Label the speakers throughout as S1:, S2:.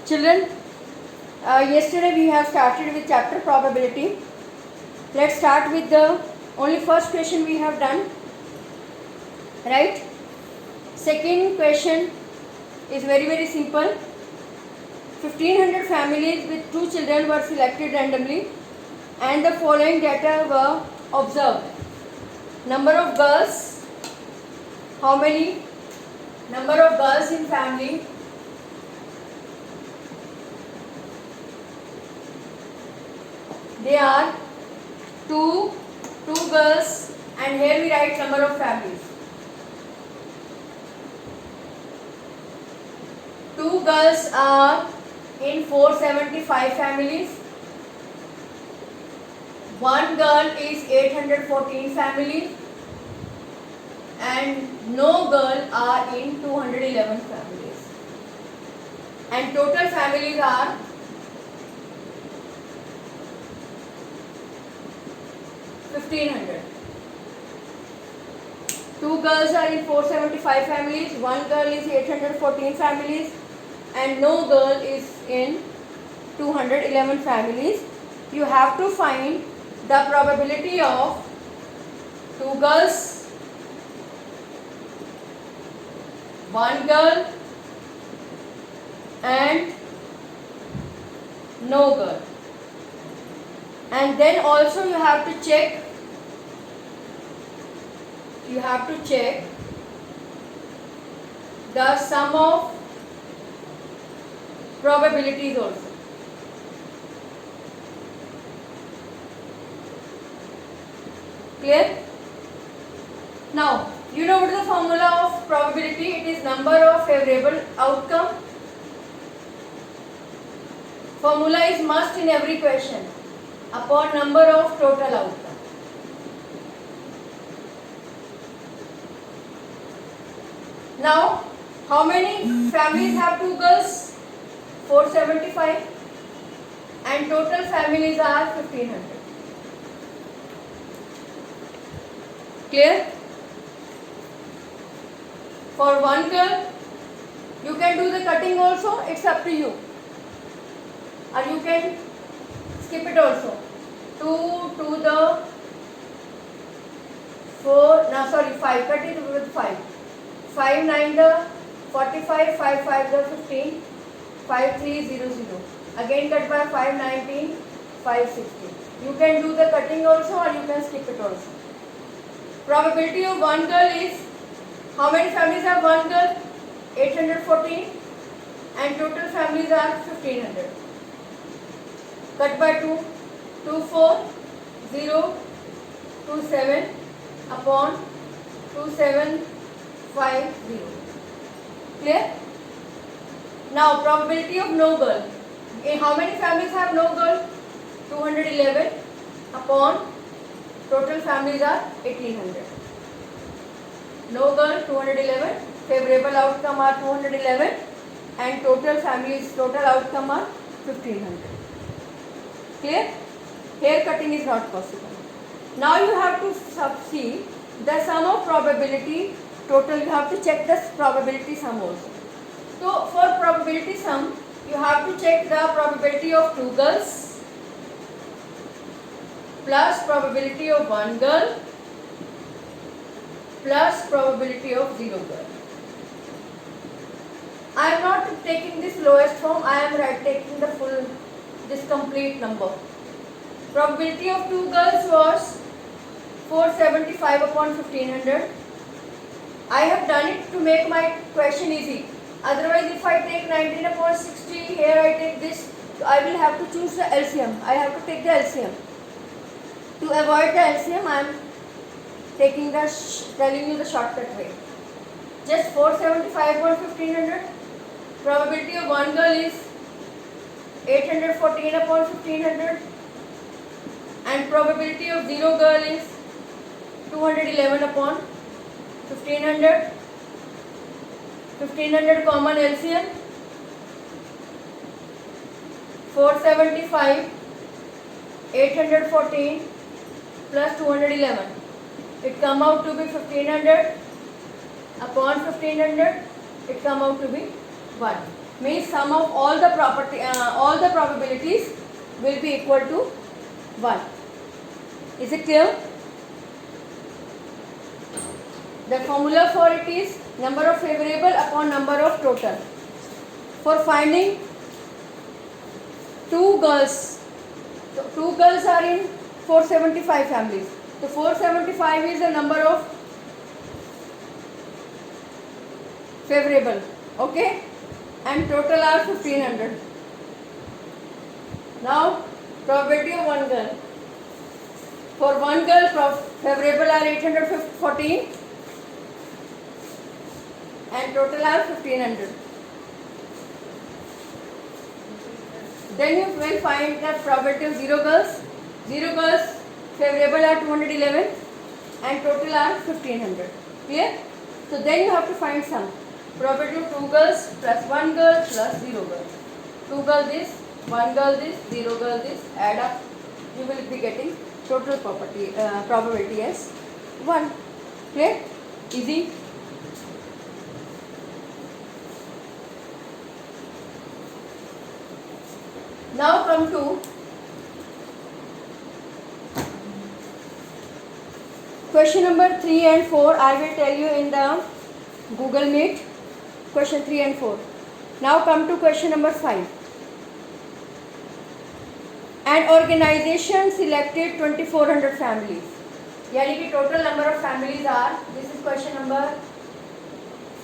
S1: Children, yesterday we have started with chapter probability. Let's start with the only first question we have done, right? Second question is very simple. 1500 families with 2 children were selected randomly and the following data were observed. Number of girls, how many? Number of girls in family, they are 2 girls, and here we write number of families. 2 girls are in 475 families. 1 girl is 814 families, and no girl are in 211 families. And total families are 1500. 2 girls are in 475 families, 1 girl is 814 families, and no girl is in 211 families. You have to find the probability of 2 girls, 1 girl, and no girl. And then also you have to check the sum of probabilities also. Clear? Now, you know what is the formula of probability? It is number of favorable outcome. Formula is must in every question upon number of total outcome. Now, how many families have 2 girls? 475, and total families are 1500. Clear? For 1 girl, you can do the cutting also, it's up to you. Or you can skip it also. 2 to the 4, no sorry, 5, cut it with 5. 5 9 the 45, 5 5 the 15, 5 3 0 0. Again cut by 5 19, 5 16. You can do the cutting also or you can skip it also. Probability of 1 girl is, how many families have 1 girl? 814, and total families are 1500. Cut by 2, 2 4 0 2 7 upon 2 7 5 0. Clear? Now probability of no girl. In how many families have no girl? 211 upon total families are 1800. No girl 211, favorable outcome are 211, and total families, total outcome are 1500. Clear? Here cutting is not possible. Now you have to see the sum of probability total. You have to check the probability sum also. So for probability sum, you have to check the probability of 2 girls plus probability of 1 girl plus probability of 0 girl. I am not taking this lowest form, I am taking the full, this complete number. Probability of 2 girls was 475 upon 1500. I have done it to make my question easy. Otherwise, if I take 19 upon 60, here I take this, I will have to choose the LCM. I have to take the LCM. To avoid the LCM, I am taking the telling you the shortcut way. Just 475 upon 1500. Probability of 1 girl is 814 upon 1500, and probability of 0 girl is 211 upon 1500. 1500 common LCM. 475, 814 plus 211. It come out to be 1500 upon 1500. It come out to be 1. means sum of all the probabilities will be equal to 1. Is it clear? The formula for it is number of favorable upon number of total. For finding two girls are in 475 families. So 475 is the number of favorable, okay, and total are 1500. Now probability of one girl. For one girl favorable are 814 and total are 1500. Then you will find the probability of 0 girls. 0 girls favorable are 211 and total are 1500. Clear? So then you have to find sum. Probability of 2 girls plus 1 girl plus 0 girl. 2 girl this, 1 girl this, 0 girl this, add up. You will be getting total probability as 1. Clear? Easy? Now come to question number 3 and 4. I will tell you in the Google Meet. Question 3 and 4. Now come to question number 5. An organization selected 2400 families. यानी कि total number of families are, this is question number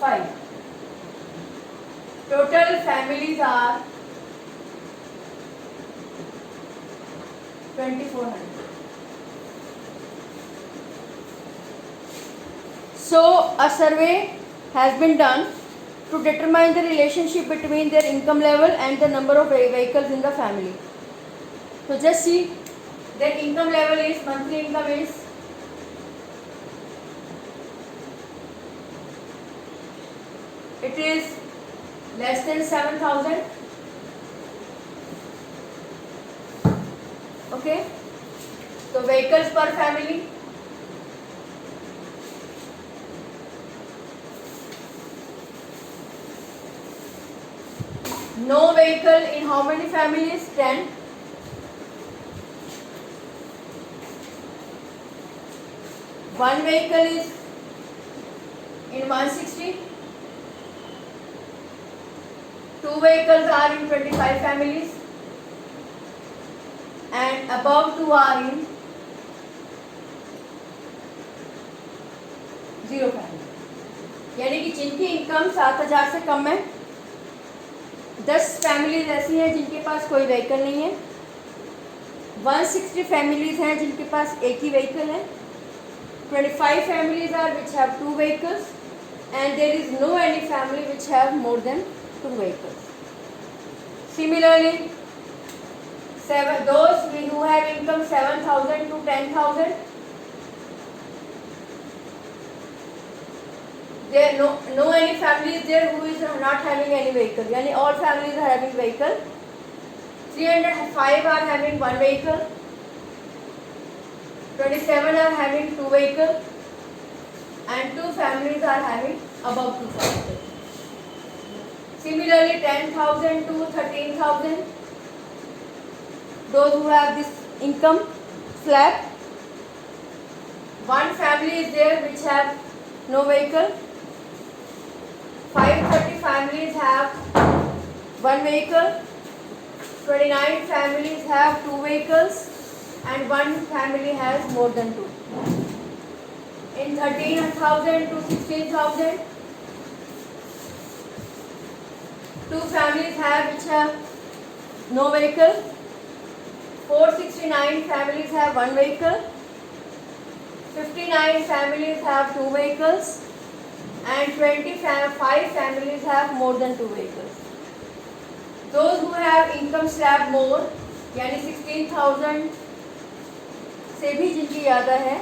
S1: 5. Total families are 2400. So a survey has been done to determine the relationship between their income level and the number of vehicles in the family. So just see, their income level is, monthly income is it is less than 7,000. Okay, so vehicles per family, no vehicle in how many families? 10. One vehicle is in 160. Two vehicles are in 25 families. And above 2 are in 0 family. यानी कि जिनकी income 7,000 से कम है, 10 families ऐसी हैं जिनके पास कोई vehicle नहीं है, 160 फैमिलीज हैं जिनके पास एक ही व्हीकल है, 25 families are which have 2 vehicles, and there is no any family which have more than 2 vehicles. Similarly, those who have income 7,000 to 10,000, there no any family is there who is not having any vehicle. Yani all families are having vehicle. 305 are having 1 vehicle. 27 are having 2 vehicles, and 2 families are having above 2 vehicles. Similarly, 10,000 to 13,000, those who have this income slab, 1 family is there which have no vehicle, 530 families have 1 vehicle, 29 families have 2 vehicles, and 1 family has more than 2. In 13,000 to 16,000, 2 families have which have no vehicle, 469 families have 1 vehicle, 59 families have 2 vehicles, and 25 families have more than 2 vehicles. Those who have income slab more, यानी 16,000 से भी जिनकी ज़्यादा है,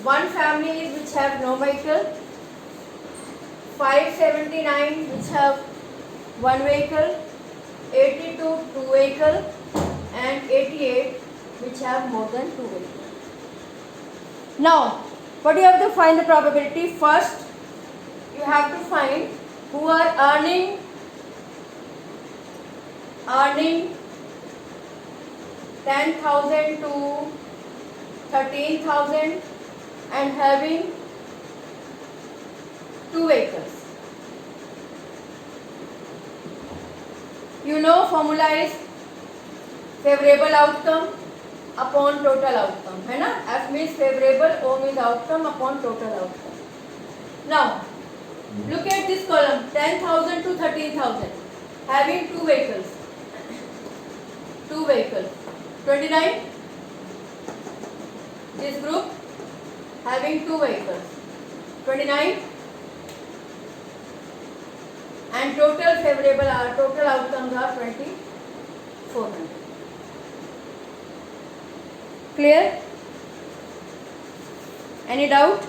S1: 1 family is which have no vehicle, 579 which have 1 vehicle, 82 2 vehicle, and 88 which have more than 2 vehicles. Now, what you have to find the probability? First, you have to find who are earning earning 10,000 to 13,000 and having 2 vehicles. You know formula is favorable outcome upon total outcome, है ना? F means favorable, O means outcome upon total outcome. Now look at this column, 10,000 to 13,000 having 2 vehicles. 2 vehicles. 29. This group having 2 vehicles. 29. And total favorable are total outcomes are 2,400. Clear? Any doubt?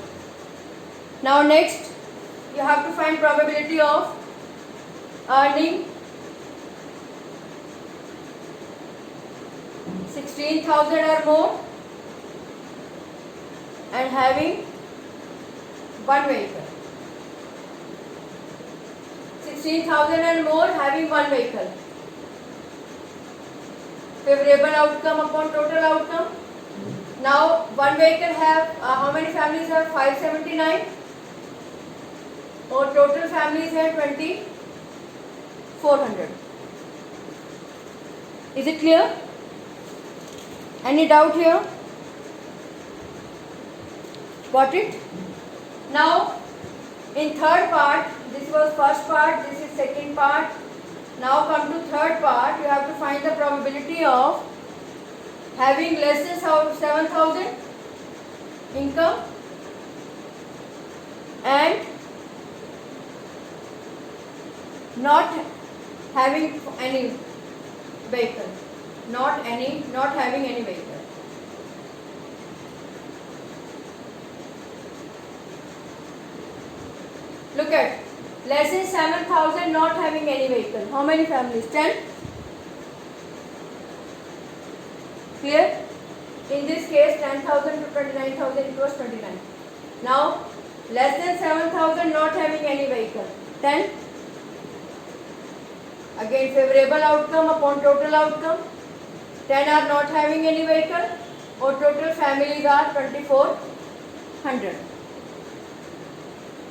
S1: Now next you have to find probability of earning 16,000 or more and having 1 vehicle. 16,000 and more having 1 vehicle. Favorable outcome upon total outcome. Now 1 vehicle have how many families have 579 or total families have 2,400. Is it clear? Any doubt here? Got it? Now in third part, this was first part, this is second part. Now come to third part, you have to find the probability of having less than 7,000 income and not having any vehicle, not having any vehicle. Look at less than 7,000 not having any vehicle. How many families? 10. Clear? In this case 10,000 to 29,000 equals 29. Now less than 7,000 not having any vehicle. 10. Again favorable outcome upon total outcome. 10 are not having any vehicle or total families are 2,400.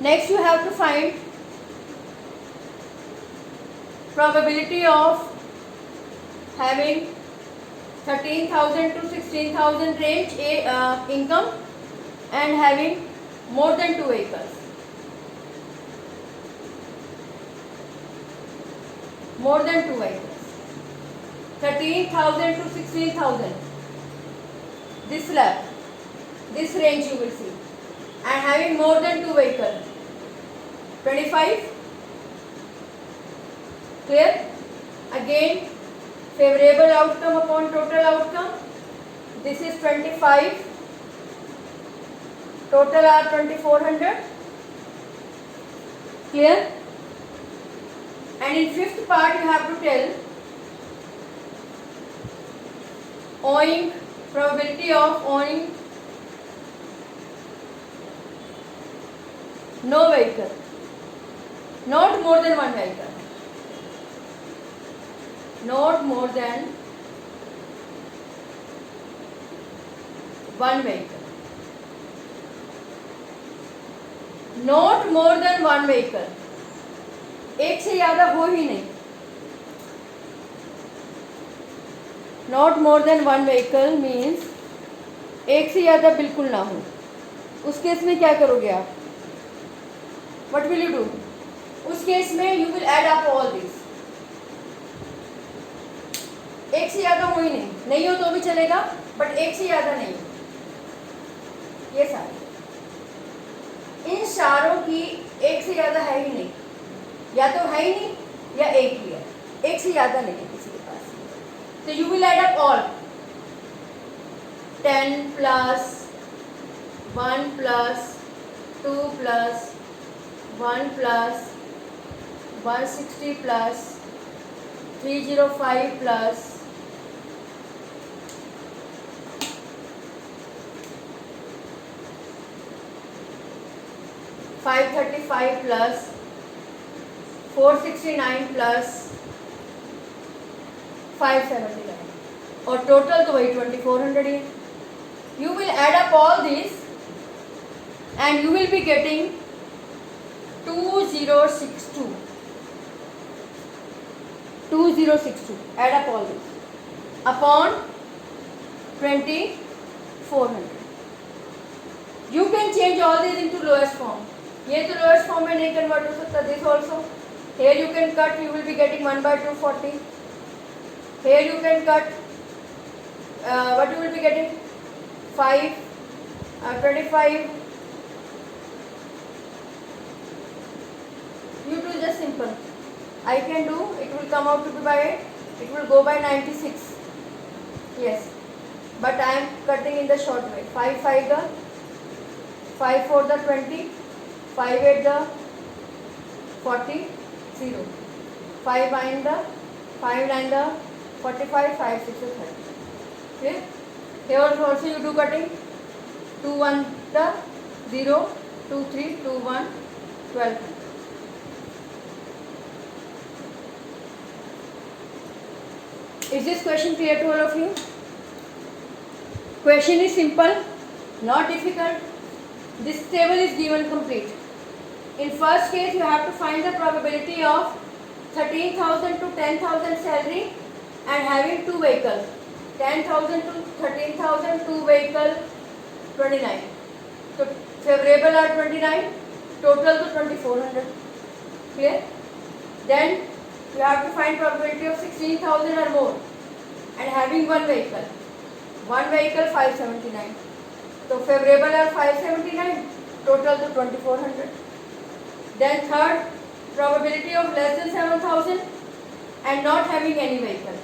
S1: Next you have to find probability of having 13,000 to 16,000 range income and having more than 2 vehicles. More than 2 vehicles. 13,000 to 16,000. This slab, this range you will see, and having more than 2 vehicles. 25. Clear? Again favorable outcome upon total outcome. This is 25. Total are 2,400. Clear? And in fifth part you have to tell owing probability of owning no vehicle, not more than 1 vehicle, not more than 1 vehicle, not more than 1 vehicle. एक से ज़्यादा हो ही नहीं. Not more than 1 vehicle means एक से ज़्यादा बिल्कुल ना हो. उस केस में क्या करोगे आप? What will you do? उस केस में you will add up all this. एक से ज़्यादा हो ही नहीं हो तो भी चलेगा, बट एक से ज़्यादा नहीं हो. ये सारे इन सारों की एक से ज़्यादा है ही नहीं, या तो है ही नहीं या एक ही है, एक से ज़्यादा नहीं है किसी के पास. तो you will add up all 10 plus 1 plus 2 plus 1 plus 160 plus 305 plus 535 plus 469 plus 579 और टोटल तो वही 2400 ही है. You will add up all these and you will be getting 2062. 2062. Add up all these upon 2400. You can change all these into lowest form. ये तो lowest form में नहीं convert हो सकता. This also. Here you can cut. You will be getting 1/240. Here you can cut. What you will be getting? 5, 25. You do just simple. I can do. It will come out to be by. It will go by 96. Yes. But I am cutting in the short way. 5 5 the 5 4 the 20, 5 8 the 40, 0. 5 9 the 5 9 the 45, 5 6 the 30. Clear? Here also you do cutting. 2 1 the 0, 2 3 2 1 12. Is this question clear to all of you? Question is simple, not difficult. This table is given complete. In first case, you have to find the probability of 13,000 to 10,000 salary and having 2 vehicles. 10,000 to 13,000, 2 vehicle, 29. So favorable are 29, total to 2400. Clear? Then you have to find probability of 16,000 or more and having 1 vehicle. 1 vehicle 579. So favorable are 579, total to 2400. Then third, probability of less than 7,000 and not having any vehicle.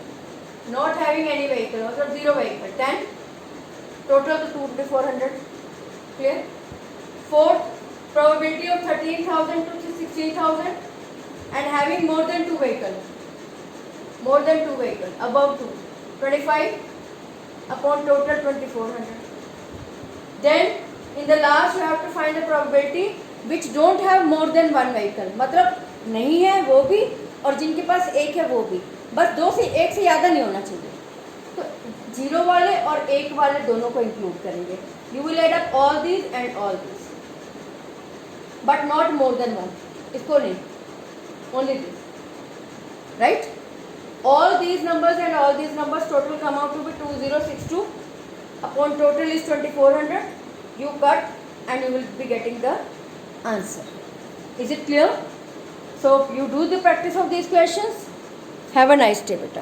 S1: Not having any vehicle, also 0 vehicle. 10, total to 2400. Clear? Fourth, probability of 13,000 to 16,000 and having more than 2 vehicle. More than 2 vehicle, above 2. 25 upon total 2400. Then in the last you have to find the probability which don't have more than 1 vehicle. मतलब नहीं है वो भी और जिनके पास एक है वो भी, बस 2 से 1 से ज़्यादा नहीं होना चाहिए. तो 0 वाले और 1 वाले दोनों को इंक्लूड करेंगे. You will add up all these and all these, but not more than 1. इसको नहीं, only this. Right? All these numbers and all these numbers total come out to be 2062. Upon total is 2400. You cut and you will be getting the answer. Is it clear? So you do the practice of these questions. Have a nice day, beta.